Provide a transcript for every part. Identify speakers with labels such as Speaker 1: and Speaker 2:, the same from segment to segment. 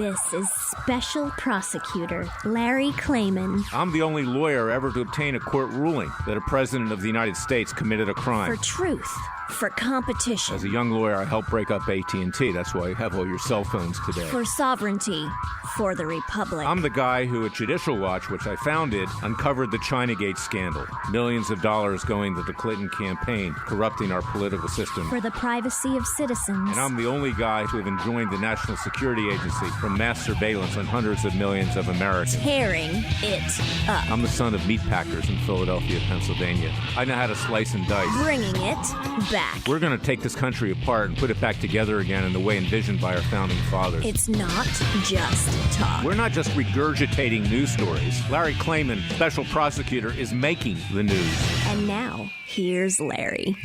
Speaker 1: This is Special Prosecutor Larry Klayman.
Speaker 2: I'm the only lawyer ever to obtain a court ruling that a president of the United States committed a crime.
Speaker 1: For truth. For competition.
Speaker 2: As a young lawyer, I helped break up AT&T. That's why you have all your cell phones today.
Speaker 1: For sovereignty. For the Republic.
Speaker 2: I'm the guy who, at Judicial Watch, which I founded, uncovered the Chinagate scandal. Millions of dollars going to the Clinton campaign, corrupting our political system.
Speaker 1: For the privacy of citizens.
Speaker 2: And I'm the only guy to have enjoined the National Security Agency from mass surveillance on hundreds of millions of Americans.
Speaker 1: Tearing it up.
Speaker 2: I'm the son of meat packers in Philadelphia, Pennsylvania. I know how to slice and dice.
Speaker 1: Bringing it back.
Speaker 2: We're going to take this country apart and put it back together again in the way envisioned by our founding fathers.
Speaker 1: It's not just talk.
Speaker 2: We're not just regurgitating news stories. Larry Klayman, special prosecutor, is making the news.
Speaker 1: And now, here's Larry.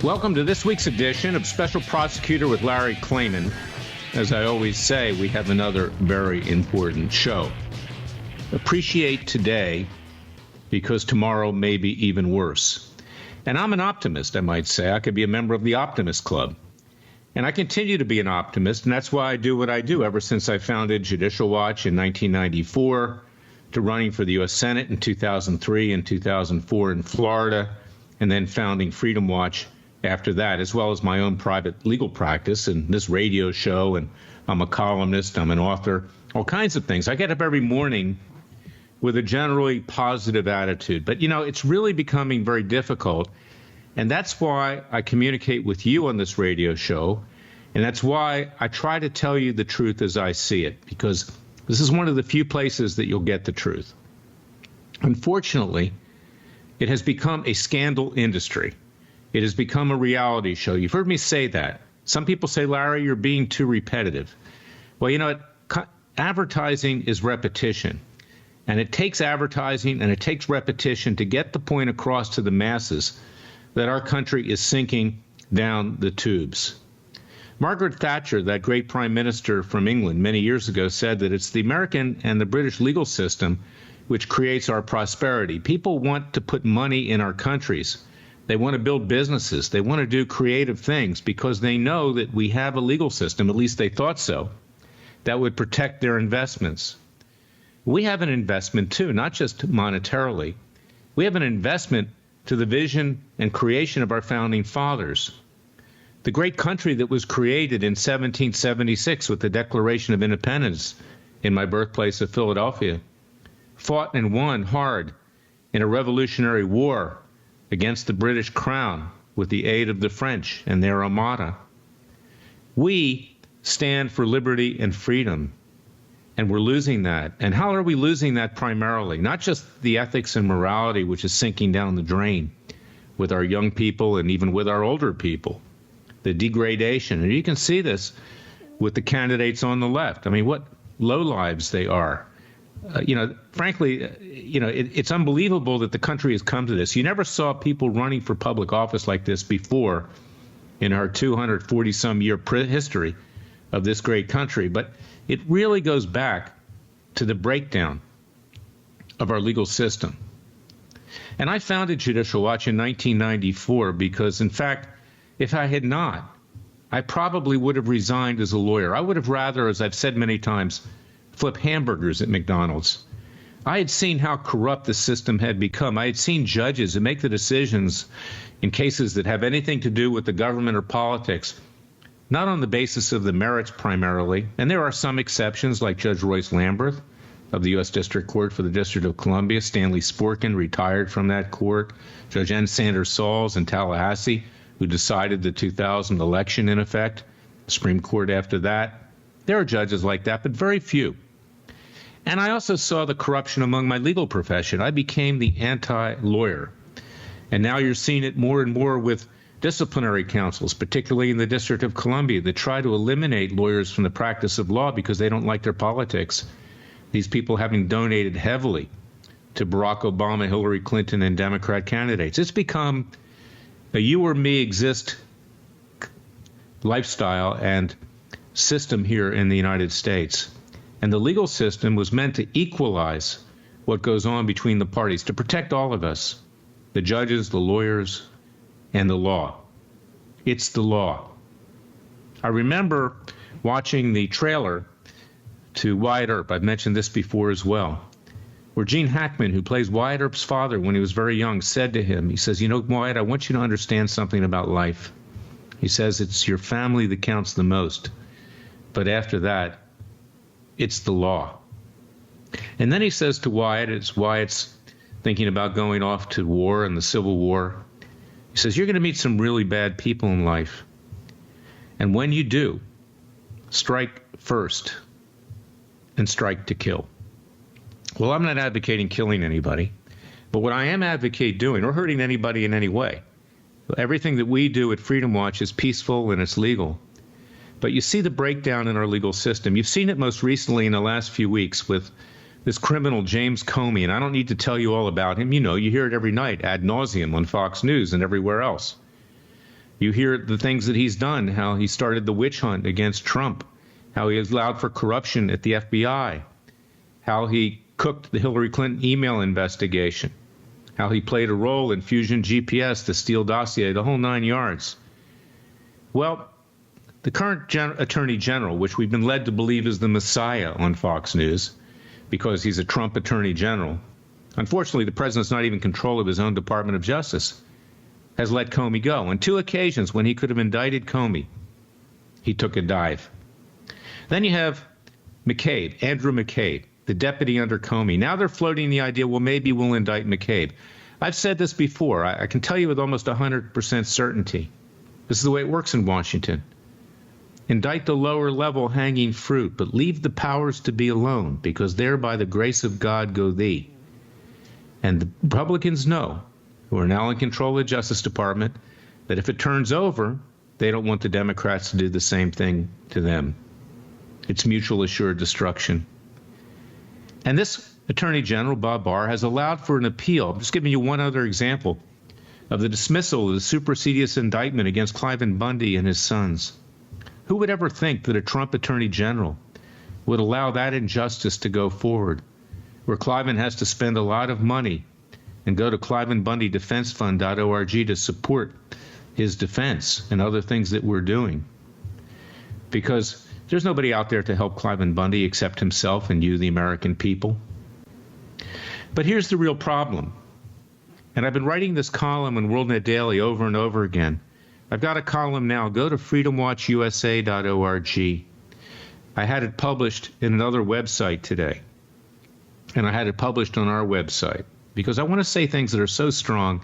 Speaker 2: Welcome to this week's edition of Special Prosecutor with Larry Klayman. As I always say, we have another very important show. Appreciate today because tomorrow may be even worse. And I'm an optimist, I might say. I could be a member of the Optimist Club. And I continue to be an optimist, and that's why I do what I do ever since I founded Judicial Watch in 1994, to running for the U.S. Senate in 2003 and 2004 in Florida, and then founding Freedom Watch after that, as well as my own private legal practice and this radio show. And I'm a columnist, I'm an author, all kinds of things. I get up every morning with a generally positive attitude. But, you know, it's really becoming very difficult. And that's why I communicate with you on this radio show. And that's why I try to tell you the truth as I see it, because this is one of the few places that you'll get the truth. Unfortunately, it has become a scandal industry. It has become a reality show. You've heard me say that. Some people say, Larry, you're being too repetitive. Well, you know what? Advertising is repetition. And it takes advertising and it takes repetition to get the point across to the masses that our country is sinking down the tubes. Margaret Thatcher, that great prime minister from England many years ago, said that it's the American and the British legal system which creates our prosperity. People want to put money in our countries. They want to build businesses. They want to do creative things because they know that we have a legal system, at least they thought so, that would protect their investments. We have an investment, too, not just monetarily. We have an investment to the vision and creation of our founding fathers. The great country that was created in 1776 with the Declaration of Independence in my birthplace of Philadelphia fought and won hard in a revolutionary war against the British Crown with the aid of the French and their armada. We stand for liberty and freedom. And we're losing that. And how are we losing that primarily? Not just the ethics and morality, which is sinking down the drain with our young people and even with our older people. The degradation. And you can see this with the candidates on the left. I mean, what lowlives they are. Frankly, it's unbelievable that the country has come to this. You never saw people running for public office like this before in our 240-some-year history of this great country. But it really goes back to the breakdown of our legal system. And I founded Judicial Watch in 1994 because, in fact, if I had not, I probably would have resigned as a lawyer. I would have rather, as I've said many times, flip hamburgers at McDonald's. I had seen how corrupt the system had become. I had seen judges who make the decisions in cases that have anything to do with the government or politics, not on the basis of the merits primarily, and there are some exceptions like Judge Royce Lamberth of the U.S. District Court for the District of Columbia, Stanley Sporkin retired from that court, Judge N. Sanders Sauls in Tallahassee, who decided the 2000 election in effect, Supreme Court after that. There are judges like that, but very few. And I also saw the corruption among my legal profession. I became the anti-lawyer. And now you're seeing it more and more with disciplinary councils, particularly in the District of Columbia, that try to eliminate lawyers from the practice of law because they don't like their politics. These people having donated heavily to Barack Obama, Hillary Clinton, and Democrat candidates. It's become a you or me exist lifestyle and system here in the United States. And the legal system was meant to equalize what goes on between the parties, to protect all of us, the judges, the lawyers, and the law. It's the law. I remember watching the trailer to Wyatt Earp. I've mentioned this before as well, where Gene Hackman, who plays Wyatt Earp's father when he was very young, said to him, he says, you know, Wyatt, I want you to understand something about life. He says it's your family that counts the most. But after that, it's the law. And then he says to Wyatt, as Wyatt's thinking about going off to war and the Civil War, he says, you're going to meet some really bad people in life. And when you do, strike first and strike to kill. Well, I'm not advocating killing anybody, but what I am advocating doing, or hurting anybody in any way, everything that we do at Freedom Watch is peaceful and it's legal. But you see the breakdown in our legal system. You've seen it most recently in the last few weeks with this criminal James Comey, and I don't need to tell you all about him. You know, you hear it every night ad nauseum on Fox News and everywhere else. You hear the things that he's done, how he started the witch hunt against Trump, how he has allowed for corruption at the FBI, how he cooked the Hillary Clinton email investigation, how he played a role in Fusion GPS, the Steele dossier, the whole 9 yards. Well, the current Attorney General, which we've been led to believe is the Messiah on Fox News because he's a Trump Attorney General, unfortunately, the president's not even in control of his own Department of Justice, has let Comey go. On 2 occasions when he could have indicted Comey, he took a dive. Then you have McCabe, Andrew McCabe, the deputy under Comey. Now they're floating the idea, well, maybe we'll indict McCabe. I've said this before. I can tell you with almost 100% certainty. This is the way it works in Washington. Indict the lower level hanging fruit, but leave the powers to be alone, because there by the grace of God go thee. And the Republicans know, who are now in control of the Justice Department, that if it turns over, they don't want the Democrats to do the same thing to them. It's mutual assured destruction. And this Attorney General, Bob Barr, has allowed for an appeal. I'm just giving you one other example of the dismissal of the supersedious indictment against Cliven Bundy and his sons. Who would ever think that a Trump Attorney General would allow that injustice to go forward, where Cliven has to spend a lot of money and go to ClivenBundyDefenseFund.org to support his defense and other things that we're doing? Because there's nobody out there to help Cliven Bundy except himself and you, the American people. But here's the real problem. And I've been writing this column in WorldNet Daily over and over again. I've got a column now. Go to freedomwatchusa.org. I had it published in another website today. And I had it published on our website because I want to say things that are so strong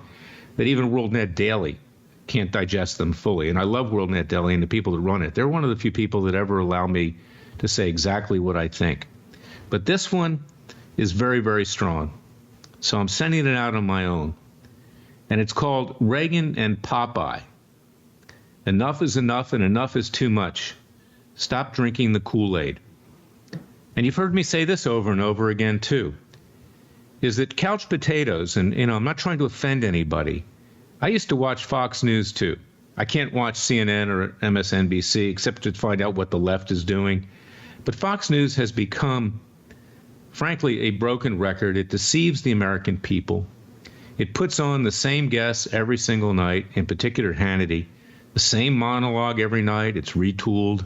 Speaker 2: that even WorldNet Daily can't digest them fully. And I love WorldNet Daily and the people that run it. They're one of the few people that ever allow me to say exactly what I think. But this one is very, very strong. So I'm sending it out on my own. And it's called Reagan and Popeye. Enough is enough and enough is too much. Stop drinking the Kool-Aid. And you've heard me say this over and over again, too, is that couch potatoes, and, I'm not trying to offend anybody. I used to watch Fox News, too. I can't watch CNN or MSNBC except to find out what the left is doing. But Fox News has become, frankly, a broken record. It deceives the American people. It puts on the same guests every single night, in particular Hannity. The same monologue every night. It's retooled.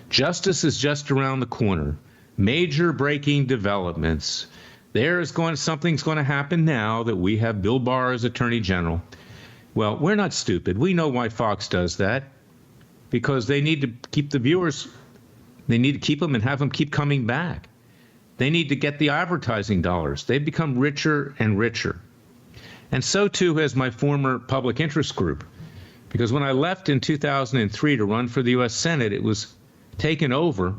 Speaker 2: Justice is just around the corner. Major breaking developments. Something's going to happen now that we have Bill Barr as Attorney General. Well, we're not stupid. We know why Fox does that. Because they need to keep the viewers, they need to keep them and have them keep coming back. They need to get the advertising dollars. They've become richer and richer. And so too has my former public interest group. Because when I left in 2003 to run for the U.S. Senate, it was taken over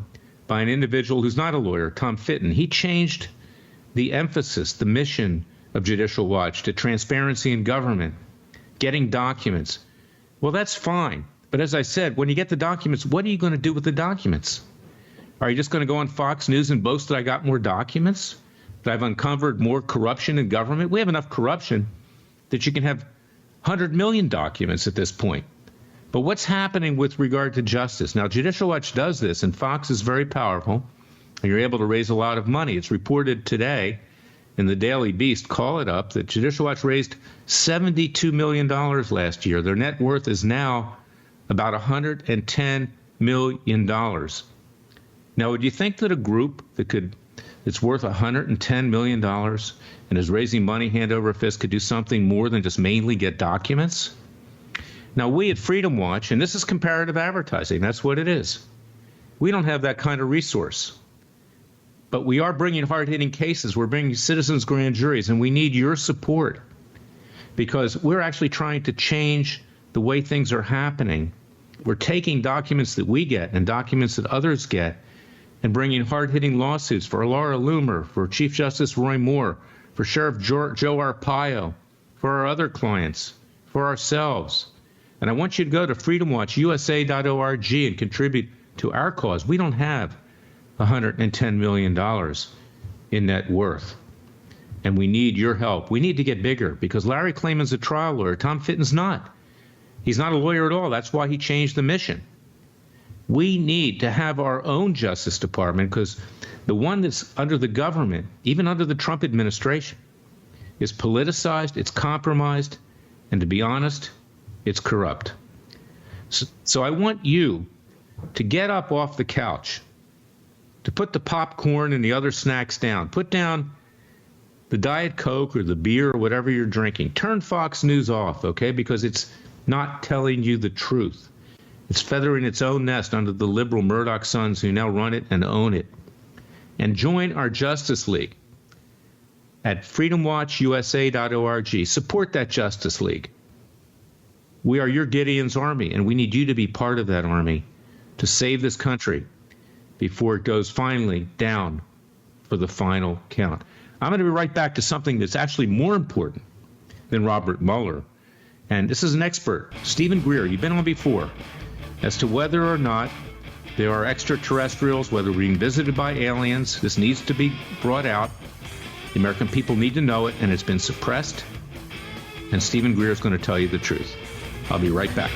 Speaker 2: by an individual who's not a lawyer, Tom Fitton. He changed the emphasis, the mission of Judicial Watch to transparency in government, getting documents. Well, that's fine. But as I said, when you get the documents, what are you going to do with the documents? Are you just going to go on Fox News and boast that I got more documents? That I've uncovered more corruption in government? We have enough corruption that you can have 100 million documents at this point. But what's happening with regard to justice? Now, Judicial Watch does this, and Fox is very powerful, and you're able to raise a lot of money. It's reported today in the Daily Beast, call it up, that Judicial Watch raised $72 million last year. Their net worth is now about $110 million. Now, would you think that a group that's worth $110 million and is raising money hand over fist could do something more than just mainly get documents? Now, we at Freedom Watch, and this is comparative advertising, that's what it is. We don't have that kind of resource. But we are bringing hard-hitting cases. We're bringing citizens' grand juries, and we need your support because we're actually trying to change the way things are happening. We're taking documents that we get and documents that others get and bringing hard-hitting lawsuits for Laura Loomer, for Chief Justice Roy Moore, for Sheriff Joe Arpaio, for our other clients, for ourselves. And I want you to go to freedomwatchusa.org and contribute to our cause. We don't have $110 million in net worth. And we need your help. We need to get bigger because Larry Klayman's a trial lawyer. Tom Fitton's not. He's not a lawyer at all. That's why he changed the mission. We need to have our own Justice Department because the one that's under the government, even under the Trump administration, is politicized, it's compromised, and to be honest, it's corrupt. So I want you to get up off the couch, to put the popcorn and the other snacks down. Put down the Diet Coke or the beer or whatever you're drinking. Turn Fox News off, okay, because it's not telling you the truth. It's feathering its own nest under the liberal Murdoch sons who now run it and own it. And join our Justice League at freedomwatchusa.org. Support that Justice League. We are your Gideon's army, and we need you to be part of that army to save this country before it goes finally down for the final count. I'm going to be right back to something that's actually more important than Robert Mueller. And this is an expert, Steven Greer. You've been on before, as to whether or not there are extraterrestrials, whether we're being visited by aliens. This needs to be brought out. The American people need to know it, and it's been suppressed. And Steven Greer is going to tell you the truth. I'll be right back.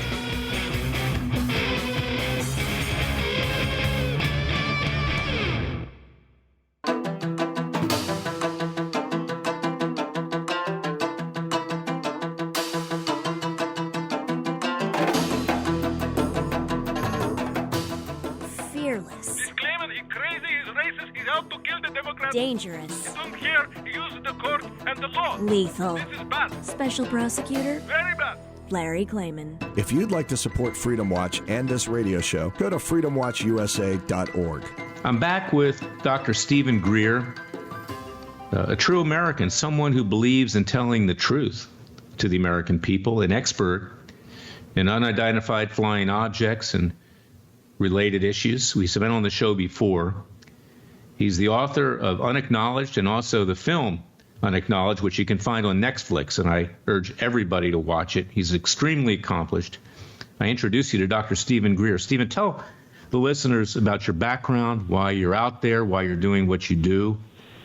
Speaker 1: Fearless.
Speaker 3: He's claiming he's crazy, he's racist, he's out to kill the Democrats.
Speaker 1: Dangerous.
Speaker 3: You don't care, he uses the court and the law.
Speaker 1: Lethal.
Speaker 3: This is bad.
Speaker 1: Special prosecutor
Speaker 3: Very bad.
Speaker 1: Larry Klayman.
Speaker 4: If you'd like to support Freedom Watch and this radio show, go to freedomwatchusa.org.
Speaker 2: I'm back with Dr. Steven Greer, a true American, someone who believes in telling the truth to the American people, an expert in unidentified flying objects and related issues. We've been on the show before. He's the author of Unacknowledged and also the film Unacknowledged, which you can find on Netflix, and I urge everybody to watch it. He's extremely accomplished. I introduce you to Dr. Steven Greer. Steven, tell the listeners about your background, why you're out there, why you're doing what you do,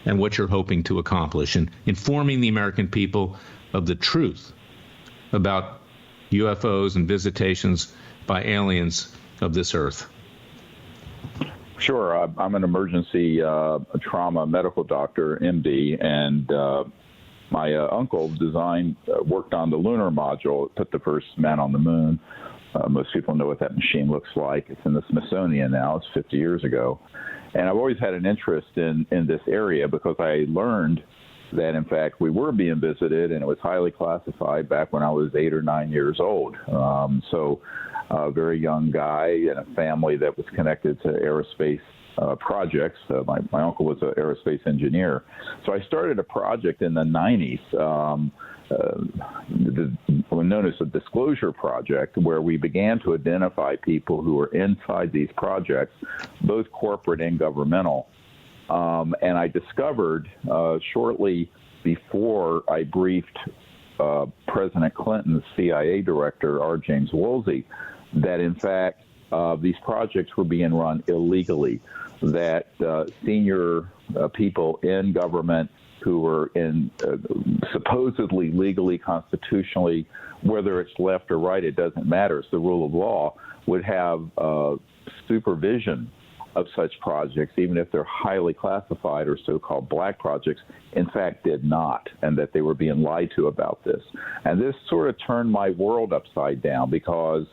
Speaker 2: and what you're hoping to accomplish, and informing the American people of the truth about UFOs and visitations by aliens of this earth.
Speaker 5: Sure. I'm an emergency trauma medical doctor, MD, and my uncle worked on the lunar module, put the first man on the moon. Most people know what that machine looks like. It's in the Smithsonian now. It's 50 years ago. And I've always had an interest in this area because I learned that, in fact, we were being visited, and it was highly classified back when I was 8 or 9 years old. So a very young guy in a family that was connected to aerospace projects. My uncle was an aerospace engineer. So I started a project in the 90s, known as the Disclosure Project, where we began to identify people who were inside these projects, both corporate and governmental. And I discovered shortly before I briefed President Clinton's CIA director, R. James Woolsey, that in fact these projects were being run illegally, that senior people in government who were in supposedly legally, constitutionally, whether it's left or right, it doesn't matter, it's the rule of law, would have supervision of such projects, even if they're highly classified or so-called black projects, in fact did not, and that they were being lied to about this. And this sort of turned my world upside down because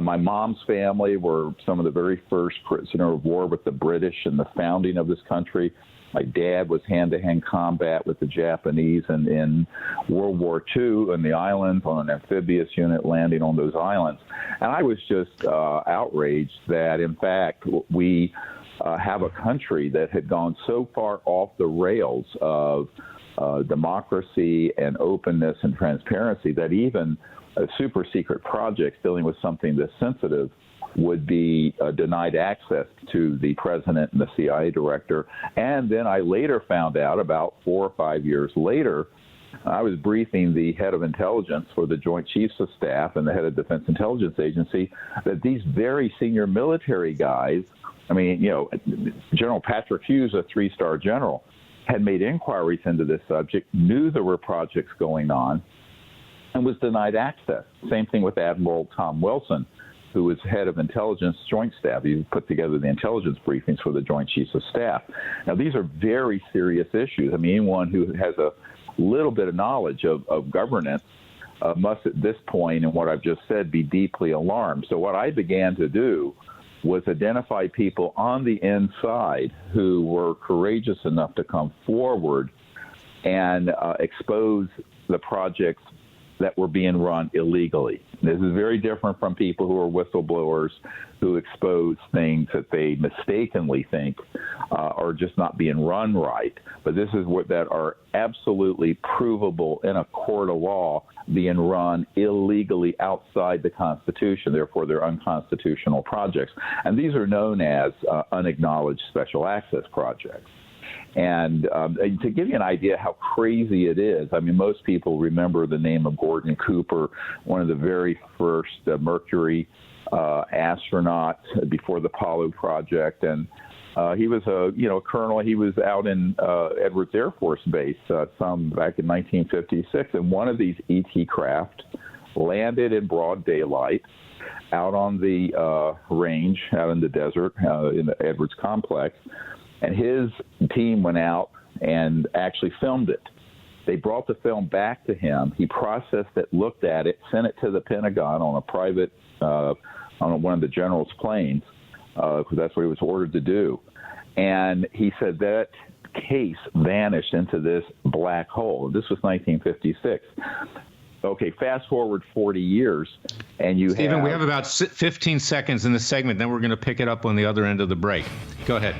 Speaker 5: My mom's family were some of the very first prisoner of war with the British in the founding of this country. My dad was hand-to-hand combat with the Japanese in World War II in the islands on an amphibious unit landing on those islands. And I was just outraged that, in fact, we have a country that had gone so far off the rails of democracy and openness and transparency that even super secret projects dealing with something this sensitive would be denied access to the president and the CIA director. And then I later found out, about 4 or 5 years later, I was briefing the head of intelligence for the Joint Chiefs of Staff and the head of Defense Intelligence Agency that these very senior military guys, I mean, you know, General Patrick Hughes, a 3-star general, had made inquiries into this subject, knew there were projects going on, and was denied access. Same thing with Admiral Tom Wilson, who was head of intelligence joint staff. He put together the intelligence briefings for the Joint Chiefs of Staff. Now, these are very serious issues. I mean, anyone who has a little bit of knowledge of governance must, at this point, in what I've just said, be deeply alarmed. So what I began to do was identify people on the inside who were courageous enough to come forward and expose the projects that were being run illegally. This is very different from people who are whistleblowers who expose things that they mistakenly think are just not being run right. But this is what that are absolutely provable in a court of law being run illegally outside the Constitution. Therefore, they're unconstitutional projects. And these are known as unacknowledged special access projects. And to give you an idea how crazy it is, I mean, most people remember the name of Gordon Cooper, one of the very first Mercury astronauts before the Apollo project. And he was a colonel. He was out in Edwards Air Force Base some back in 1956. And one of these ET craft landed in broad daylight out on the range, out in the desert, in the Edwards complex. And his team went out and actually filmed it. They brought the film back to him. He processed it, looked at it, sent it to the Pentagon on a private, on one of the general's planes, because that's what he was ordered to do. And he said that case vanished into this black hole. This was 1956. Okay, fast forward 40 years, and
Speaker 2: Stephen, we have about 15 seconds in the segment, then we're going to pick it up on the other end of the break. Go ahead.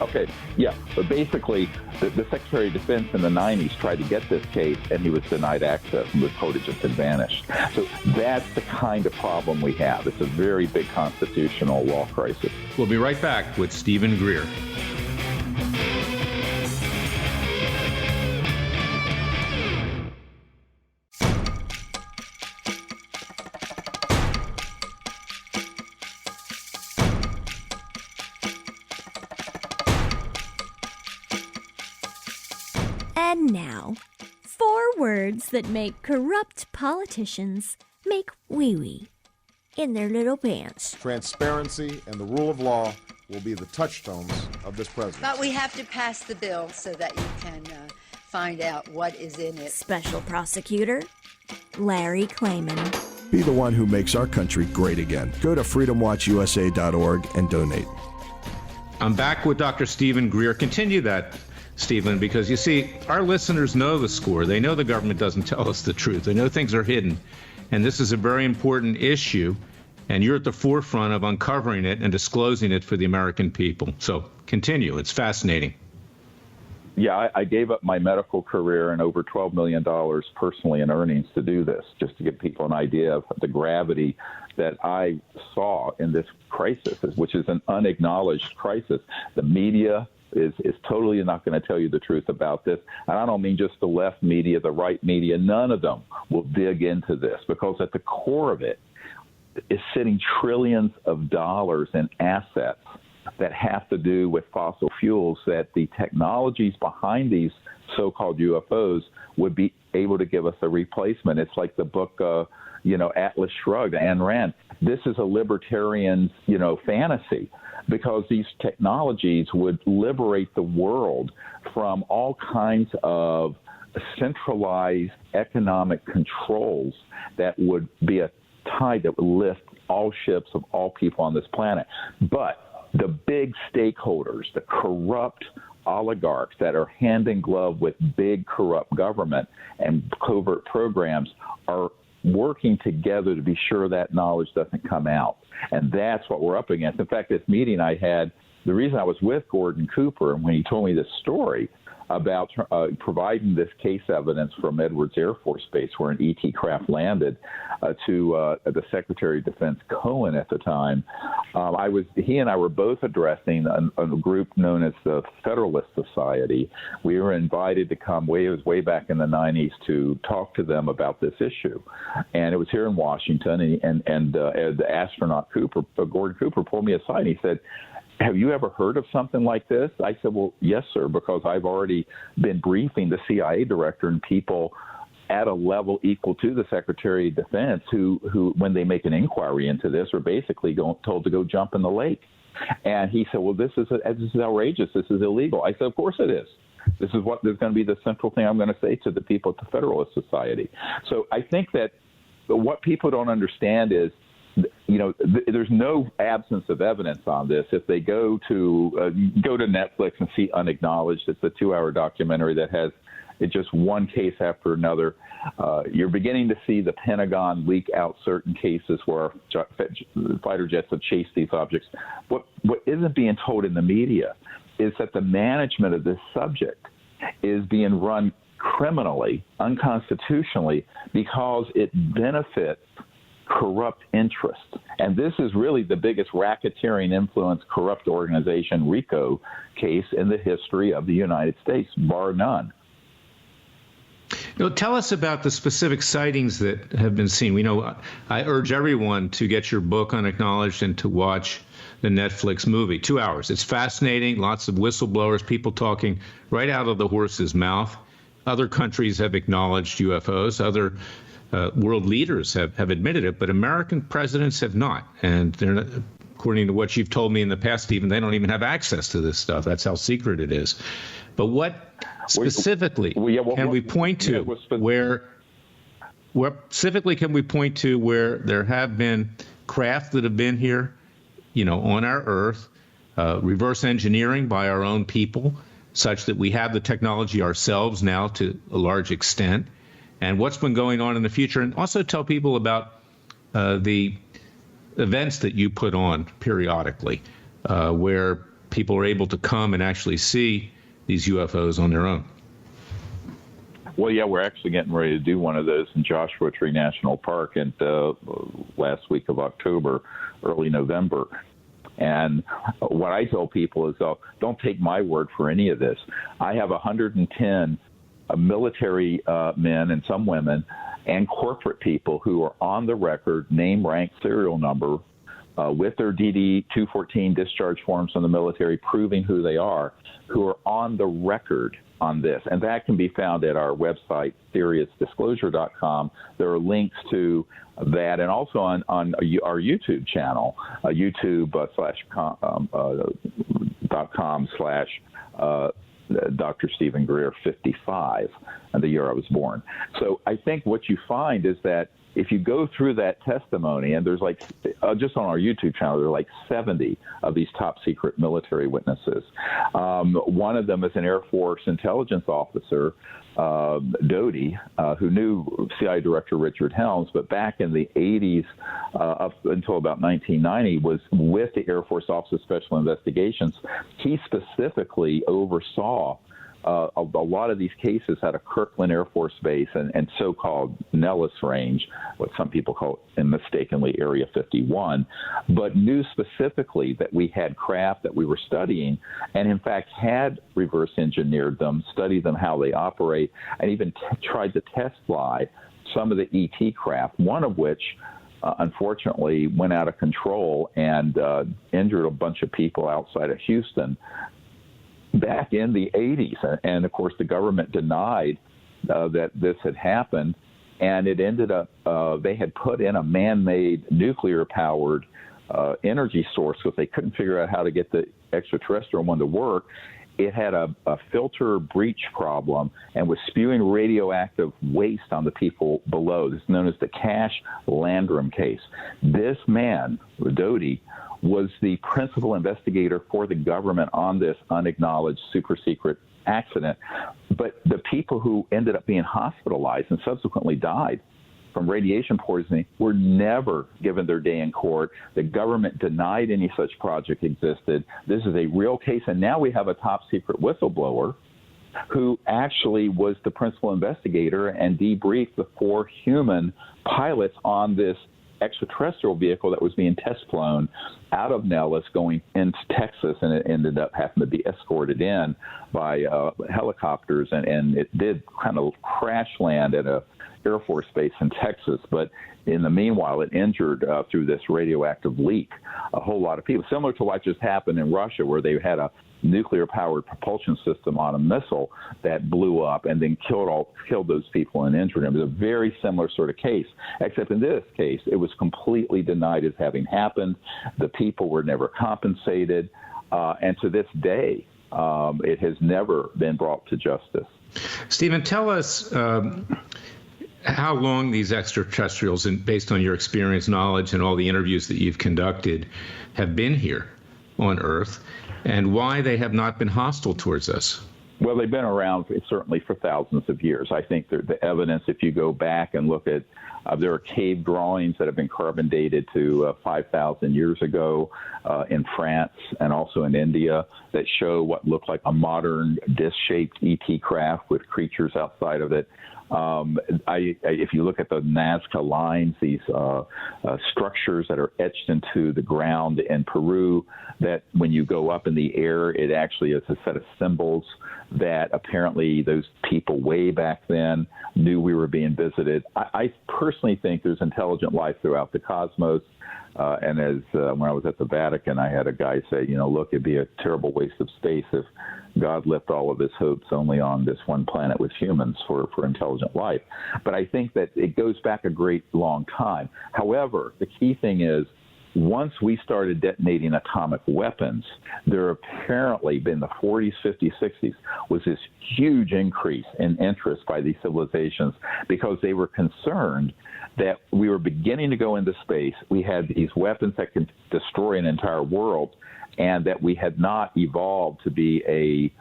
Speaker 5: Okay, yeah, but basically, the Secretary of Defense in the 90s tried to get this case, and he was denied access, and the code just had vanished. So that's the kind of problem we have. It's a very big constitutional law crisis.
Speaker 2: We'll be right back with Steven Greer.
Speaker 1: And now, 4 words that make corrupt politicians make wee-wee in their little pants.
Speaker 6: Transparency and the rule of law will be the touchstones of this presidency.
Speaker 7: But we have to pass the bill so that you can find out what is in it.
Speaker 1: Special Prosecutor Larry Klayman.
Speaker 4: Be the one who makes our country great again. Go to freedomwatchusa.org and donate.
Speaker 2: I'm back with Dr. Steven Greer. Continue that, Stephen, because you see, our listeners know the score. They know the government doesn't tell us the truth. They know things are hidden. And this is a very important issue, and you're at the forefront of uncovering it and disclosing it for the American people. So continue. It's fascinating.
Speaker 5: Yeah, I gave up my medical career and over $12 million personally in earnings to do this, just to give people an idea of the gravity that I saw in this crisis, which is an unacknowledged crisis. The media is totally not going to tell you the truth about this. And I don't mean just the left media, the right media. None of them will dig into this, because at the core of it is sitting trillions of dollars in assets that have to do with fossil fuels, that the technologies behind these so-called UFOs would be able to give us a replacement. It's like the book, Atlas Shrugged, Ayn Rand. This is a libertarian's, fantasy, because these technologies would liberate the world from all kinds of centralized economic controls that would be a tide that would lift all ships of all people on this planet. But the big stakeholders, the corrupt oligarchs that are hand in glove with big corrupt government and covert programs, are working together to be sure that knowledge doesn't come out. And that's what we're up against. In fact, this meeting I had, the reason I was with Gordon Cooper, and when he told me this story about providing this case evidence from Edwards Air Force Base, where an ET craft landed, to the Secretary of Defense Cohen at the time, he and I were both addressing a group known as the Federalist Society. We were invited to come way back in the 90s to talk to them about this issue, and it was here in Washington. And the astronaut Gordon Cooper, pulled me aside and he said, "Have you ever heard of something like this?" I said, "Well, yes, sir, because I've already been briefing the CIA director and people at a level equal to the Secretary of Defense who when they make an inquiry into this, are basically told to go jump in the lake." And he said, "Well, this is outrageous. This is illegal." I said, "Of course it is. This is going to be the central thing I'm going to say to the people at the Federalist Society." So I think that what people don't understand is, there's no absence of evidence on this. If they go to Netflix and see Unacknowledged, it's a 2-hour documentary that has just one case after another. You're beginning to see the Pentagon leak out certain cases where fighter jets have chased these objects. What isn't being told in the media is that the management of this subject is being run criminally, unconstitutionally, because it benefits corrupt interests. And this is really the biggest racketeering influence corrupt organization, RICO, case in the history of the United States, bar none.
Speaker 2: Tell us about the specific sightings that have been seen. We know I urge everyone to get your book Unacknowledged and to watch the Netflix movie. 2 hours. It's fascinating. Lots of whistleblowers, people talking right out of the horse's mouth. Other countries have acknowledged UFOs. Other world leaders have admitted it, but American presidents have not. And they're not, according to what you've told me in the past, Stephen, they don't even have access to this stuff. That's how secret it is. But what specifically can we point to where there have been craft that have been here, on our Earth, reverse engineering by our own people, such that we have the technology ourselves now to a large extent, and what's been going on in the future, and also tell people about the events that you put on periodically, where people are able to come and actually see these UFOs on their own.
Speaker 5: Well, yeah, we're actually getting ready to do one of those in Joshua Tree National Park in last week of October, early November. And what I tell people is, don't take my word for any of this. I have 110 military men and some women and corporate people who are on the record, name, rank, serial number, with their DD-214 discharge forms from the military proving who they are, who are on the record on this. And that can be found at our website, SeriousDisclosure.com. There are links to that, and also on our YouTube channel, youtube.com/ Dr. Steven Greer 55, and the year I was born. So I think what you find is that if you go through that testimony, and there's just on our YouTube channel, there are 70 of these top secret military witnesses. One of them is an Air Force intelligence officer, Doty, who knew CIA Director Richard Helms, but back in the 80s, up until about 1990, was with the Air Force Office of Special Investigations. He specifically oversaw a lot of these cases at a Kirkland Air Force Base and so-called Nellis Range, what some people call mistakenly Area 51, but knew specifically that we had craft that we were studying, and in fact had reverse engineered them, studied them, how they operate, and even tried to test fly some of the ET craft, one of which unfortunately went out of control and injured a bunch of people outside of Houston back in the 80s. And of course, the government denied that this had happened. And it ended up, they had put in a man-made nuclear-powered energy source because they couldn't figure out how to get the extraterrestrial one to work. it had a filter breach problem and was spewing radioactive waste on the people below. This is known as the Cash Landrum case. This man, Doty, was the principal investigator for the government on this unacknowledged super secret accident. But the people who ended up being hospitalized and subsequently died from radiation poisoning were never given their day in court. The government denied any such project existed. This is a real case, and now we have a top secret whistleblower who actually was the principal investigator and debriefed the 4 human pilots on this extraterrestrial vehicle that was being test flown out of Nellis going into Texas, and it ended up having to be escorted in by helicopters, and it did kind of crash land at a Air Force Base in Texas, but in the meanwhile, it injured through this radioactive leak a whole lot of people, similar to what just happened in Russia, where they had a nuclear-powered propulsion system on a missile that blew up and then killed those people and injured them. It was a very similar sort of case, except in this case, it was completely denied as having happened. The people were never compensated, and to this day, it has never been brought to justice.
Speaker 2: Steven, tell us how long these extraterrestrials, and based on your experience, knowledge, and all the interviews that you've conducted, have been here on Earth, and why they have not been hostile towards us.
Speaker 5: Well, they've been around certainly for thousands of years. I think the evidence, if you go back and look at, there are cave drawings that have been carbon dated to 5,000 years ago in France and also in India that show what looked like a modern disc-shaped ET craft with creatures outside of it. If you look at the Nazca lines, these structures that are etched into the ground in Peru, that when you go up in the air, it actually is a set of symbols that apparently those people way back then knew we were being visited. I personally think there's intelligent life throughout the cosmos. And as when I was at the Vatican, I had a guy say, look, it'd be a terrible waste of space if God left all of his hopes only on this one planet with humans for intelligent life. But I think that it goes back a great long time. However, the key thing is, once we started detonating atomic weapons, there apparently in the 40s, 50s, 60s was this huge increase in interest by these civilizations because they were concerned that we were beginning to go into space. We had these weapons that could destroy an entire world, and that we had not evolved to be a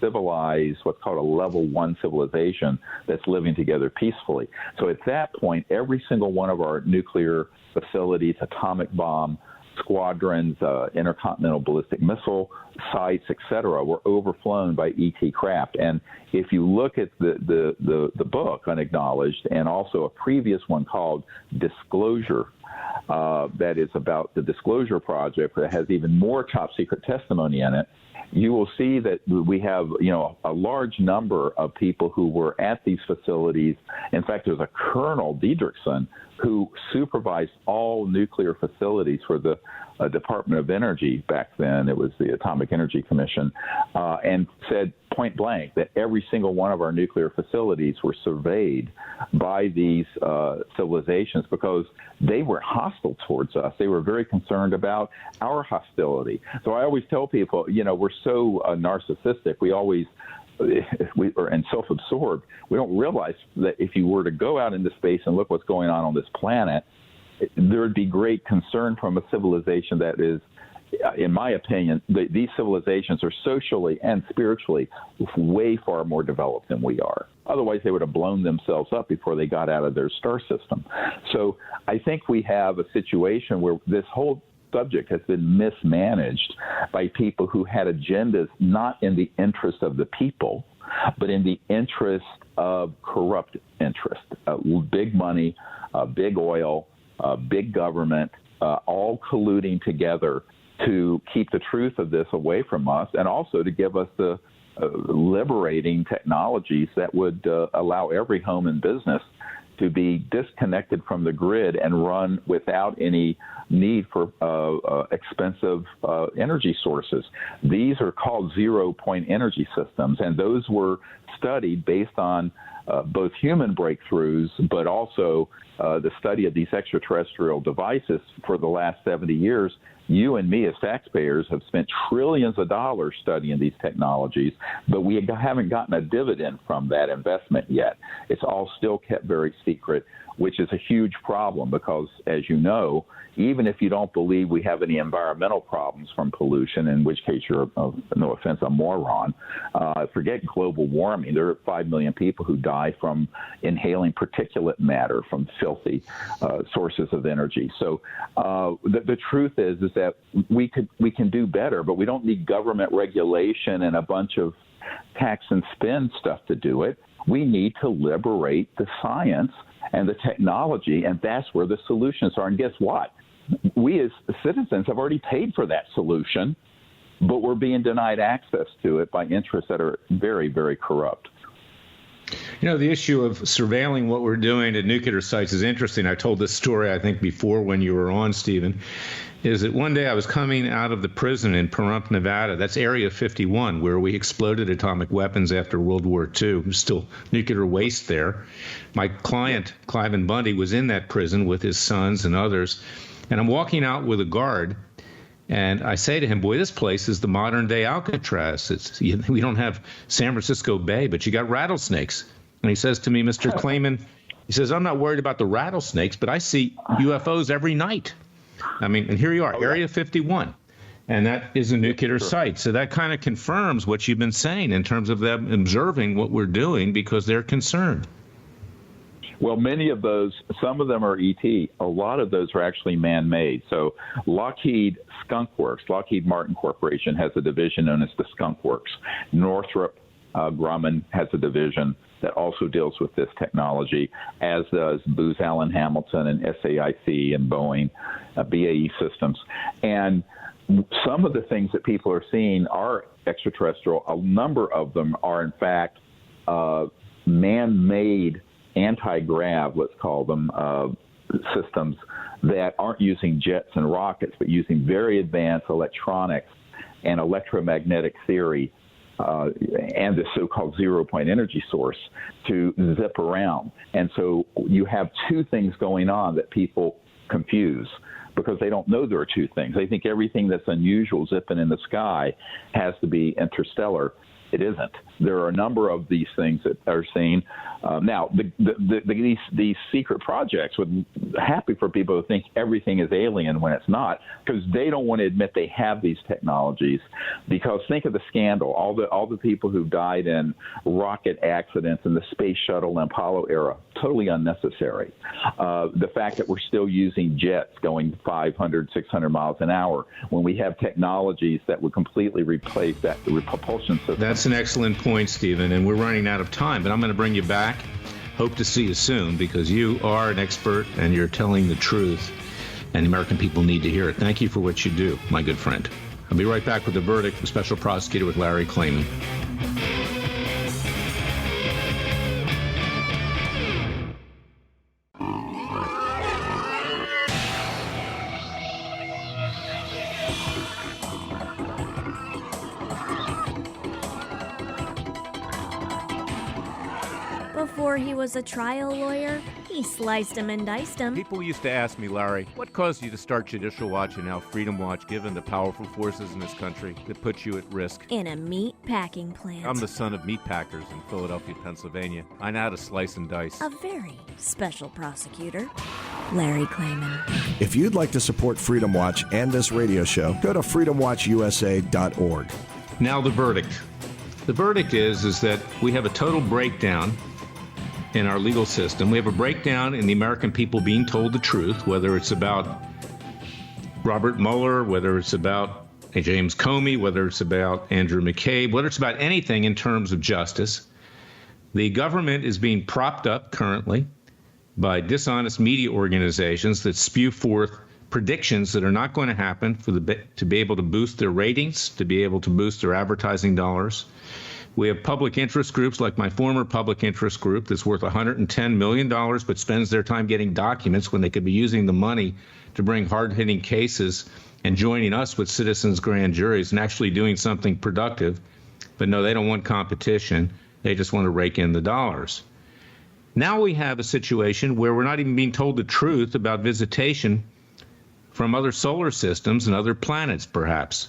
Speaker 5: civilized, what's called a level 1 civilization that's living together peacefully. So at that point, every single one of our nuclear facilities, atomic bomb squadrons, intercontinental ballistic missile sites, etc., were overflown by ET craft. And if you look at the book, Unacknowledged, and also a previous one called Disclosure, that is about the Disclosure Project, that has even more top secret testimony in it, you will see that we have, a large number of people who were at these facilities. In fact, there's a Colonel Diedrichson who supervised all nuclear facilities for the Department of Energy back then. It was the Atomic Energy Commission, and said point blank that every single one of our nuclear facilities were surveyed by these civilizations because they were hostile towards us. They were very concerned about our hostility. So I always tell people, we're so narcissistic. We always and self-absorbed. We don't realize that if you were to go out into space and look what's going on this planet, there would be great concern from a civilization that is, in my opinion, these civilizations are socially and spiritually way far more developed than we are. Otherwise, they would have blown themselves up before they got out of their star system. So I think we have a situation where this whole subject has been mismanaged by people who had agendas not in the interest of the people, but in the interest of corrupt interest. Big money, big oil, big government, all colluding together to keep the truth of this away from us, and also to give us the liberating technologies that would allow every home and business to be disconnected from the grid and run without any need for expensive energy sources. These are called zero-point energy systems, and those were studied based on both human breakthroughs, but also the study of these extraterrestrial devices for the last 70 years. You and me as taxpayers have spent trillions of dollars studying these technologies, but we haven't gotten a dividend from that investment yet. It's all still kept very secret, which is a huge problem because, as you know, even if you don't believe we have any environmental problems from pollution, in which case you're, no offense, a moron, forget global warming. There are 5 million people who die from inhaling particulate matter from filthy sources of energy. So the truth is that we can do better, but we don't need government regulation and a bunch of tax and spend stuff to do it. We need to liberate the science and the technology, and that's where the solutions are. And guess what? We as citizens have already paid for that solution, but we're being denied access to it by interests that are very, very corrupt.
Speaker 2: You know, the issue of surveilling what we're doing at nuclear sites is interesting. I told this story, I think, before when you were on, Stephen, is that one day I was coming out of the prison in Pahrump, Nevada. That's Area 51, where we exploded atomic weapons after World War II. There's still nuclear waste there. My client, Cliven Bundy, was in that prison with his sons and others. And I'm walking out with a guard, and I say to him, boy, this place is the modern-day Alcatraz. We don't have San Francisco Bay, but you got rattlesnakes. And he says to me, Mr. Klayman, he says, I'm not worried about the rattlesnakes, but I see UFOs every night. I mean, and here you are, Area 51, and that is a nuclear site. So that kind of confirms what you've been saying in terms of them observing what we're doing because they're concerned.
Speaker 5: Well, many of those, some of them are ET. A lot of those are actually man-made. So Lockheed Skunk Works, Lockheed Martin Corporation has a division known as the Skunk Works. Northrop Grumman has a division that also deals with this technology, as does Booz Allen Hamilton and SAIC and Boeing, BAE Systems. And some of the things that people are seeing are extraterrestrial. A number of them are, in fact, man-made anti-grav, let's call them, systems that aren't using jets and rockets, but using very advanced electronics and electromagnetic theory and the so-called zero-point energy source to zip around. And so you have two things going on that people confuse because they don't know there are two things. They think everything that's unusual zipping in the sky has to be interstellar. It isn't. There are a number of these things that are seen. Now, these secret projects would happy for people to think everything is alien when it's not, because they don't want to admit they have these technologies. Because think of the scandal, all the people who died in rocket accidents in the space shuttle and Apollo era, totally unnecessary. The fact that we're still using jets going 500, 600 miles an hour when we have technologies that would completely replace that propulsion system.
Speaker 2: That's an excellent point, Stephen, and we're running out of time, but I'm going to bring you back. Hope to see you soon because you are an expert and you're telling the truth, and the American people need to hear it. Thank you for what you do, my good friend. I'll be right back with the verdict of Special Prosecutor with Larry Klayman.
Speaker 1: Before he was a trial lawyer, he sliced him and diced him.
Speaker 8: People used to ask me, Larry, what caused you to start Judicial Watch and now Freedom Watch, given the powerful forces in this country that put you at risk?
Speaker 1: In a meat packing plant.
Speaker 8: I'm the son of meat packers in Philadelphia, Pennsylvania. I know how to slice and dice.
Speaker 1: A very special prosecutor, Larry Klayman.
Speaker 4: If you'd like to support Freedom Watch and this radio show, go to freedomwatchusa.org.
Speaker 2: Now the verdict. The verdict is that we have a total breakdown in our legal system. We have a breakdown in the American people being told the truth, whether it's about Robert Mueller, whether it's about James Comey, whether it's about Andrew McCabe, whether it's about anything in terms of justice. The government is being propped up currently by dishonest media organizations that spew forth predictions that are not going to happen to be able to boost their ratings, to be able to boost their advertising dollars. We have public interest groups like my former public interest group that's worth $110 million but spends their time getting documents when they could be using the money to bring hard-hitting cases and joining us with citizens' grand juries and actually doing something productive. But no, they don't want competition. They just want to rake in the dollars. Now we have a situation where we're not even being told the truth about visitation from other solar systems and other planets, perhaps.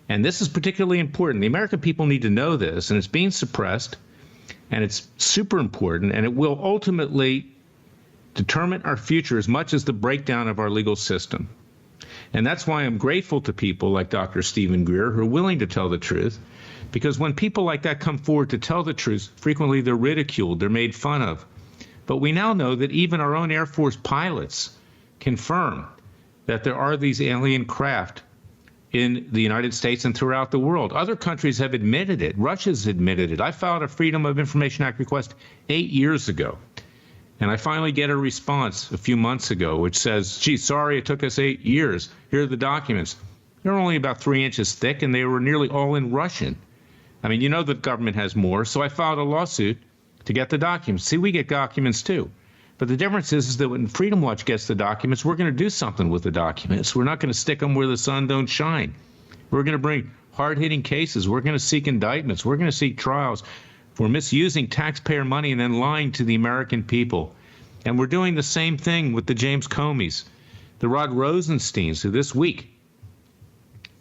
Speaker 2: And this is particularly important. The American people need to know this, and it's being suppressed, and it's super important, and it will ultimately determine our future as much as the breakdown of our legal system. And that's why I'm grateful to people like Dr. Steven Greer who are willing to tell the truth, because when people like that come forward to tell the truth, frequently they're ridiculed, they're made fun of. But we now know that even our own Air Force pilots confirm that there are these alien craft in the United States and throughout the world. Other countries have admitted it. Russia's admitted it. I filed a Freedom of Information Act request 8 years ago. And I finally get a response a few months ago, which says, gee, sorry, it took us 8 years. Here are the documents. They're only about 3 inches thick, and they were nearly all in Russian. I mean, you know the government has more, so I filed a lawsuit to get the documents. See, we get documents too. But the difference is that when Freedom Watch gets the documents, we're going to do something with the documents. We're not going to stick them where the sun don't shine. We're going to bring hard-hitting cases. We're going to seek indictments. We're going to seek trials for misusing taxpayer money and then lying to the American people. And we're doing the same thing with the James Comeys, the Rod Rosensteins, who this week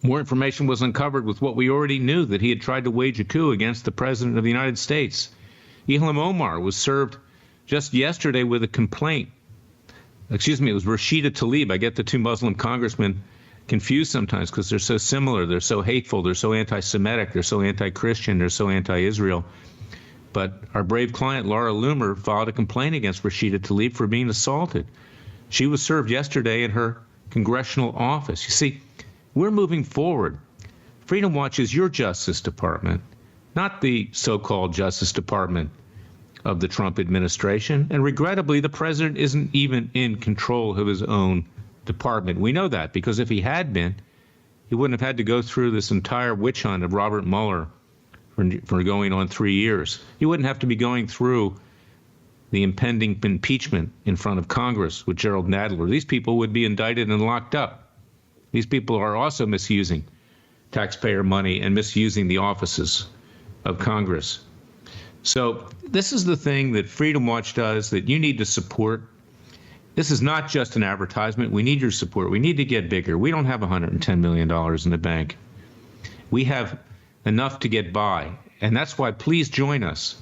Speaker 2: more information was uncovered with what we already knew, that he had tried to wage a coup against the President of the United States. Ilham Omar was served just yesterday with a complaint. Excuse me, it was Rashida Tlaib. I get the two Muslim congressmen confused sometimes because they're so similar. They're so hateful. They're so anti-Semitic. They're so anti-Christian. They're so anti-Israel. But our brave client, Laura Loomer, filed a complaint against Rashida Tlaib for being assaulted. She was served yesterday in her congressional office. You see, we're moving forward. Freedom Watch is your Justice Department, not the so-called Justice Department of the Trump administration. And regrettably, the president isn't even in control of his own department. We know that because if he had been, he wouldn't have had to go through this entire witch hunt of Robert Mueller for going on 3 years. He wouldn't have to be going through the impending impeachment in front of Congress with Gerald Nadler. These people would be indicted and locked up. These people are also misusing taxpayer money and misusing the offices of Congress. So this is the thing that Freedom Watch does that you need to support. This is not just an advertisement. We need your support. We need to get bigger. We don't have $110 million in the bank. We have enough to get by. And that's why please join us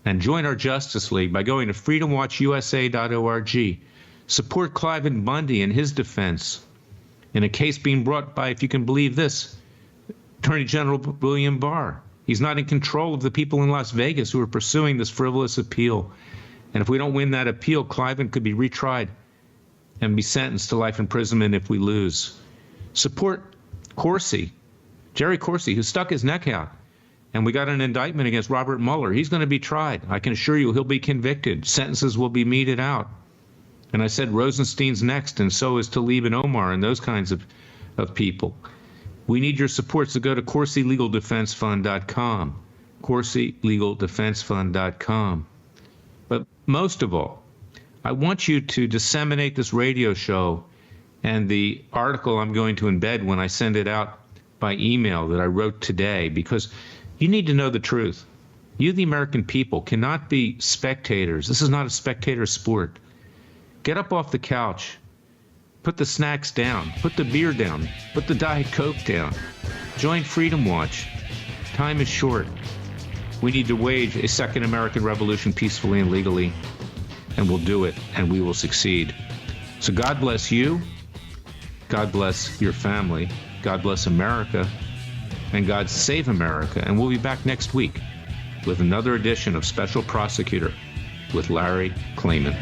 Speaker 2: and join our Justice League by going to freedomwatchusa.org. Support Cliven Bundy in his defense in a case being brought by, if you can believe this, Attorney General William Barr. He's not in control of the people in Las Vegas who are pursuing this frivolous appeal. And if we don't win that appeal, Cliven could be retried and be sentenced to life imprisonment if we lose. Support Corsi, Jerry Corsi, who stuck his neck out. And we got an indictment against Robert Mueller. He's going to be tried. I can assure you he'll be convicted. Sentences will be meted out. And I said Rosenstein's next, and so is Tlaib and Omar and those kinds of people. We need your support, so go to CorsiLegalDefenseFund.com, CorsiLegalDefenseFund.com. But most of all, I want you to disseminate this radio show and the article I'm going to embed when I send it out by email that I wrote today, because you need to know the truth. You, the American people, cannot be spectators. This is not a spectator sport. Get up off the couch. Put the snacks down. Put the beer down. Put the Diet Coke down. Join Freedom Watch. Time is short. We need to wage a second American revolution peacefully and legally, and we'll do it, and we will succeed. So God bless you. God bless your family. God bless America. And God save America. And we'll be back next week with another edition of Special Prosecutor with Larry Klayman.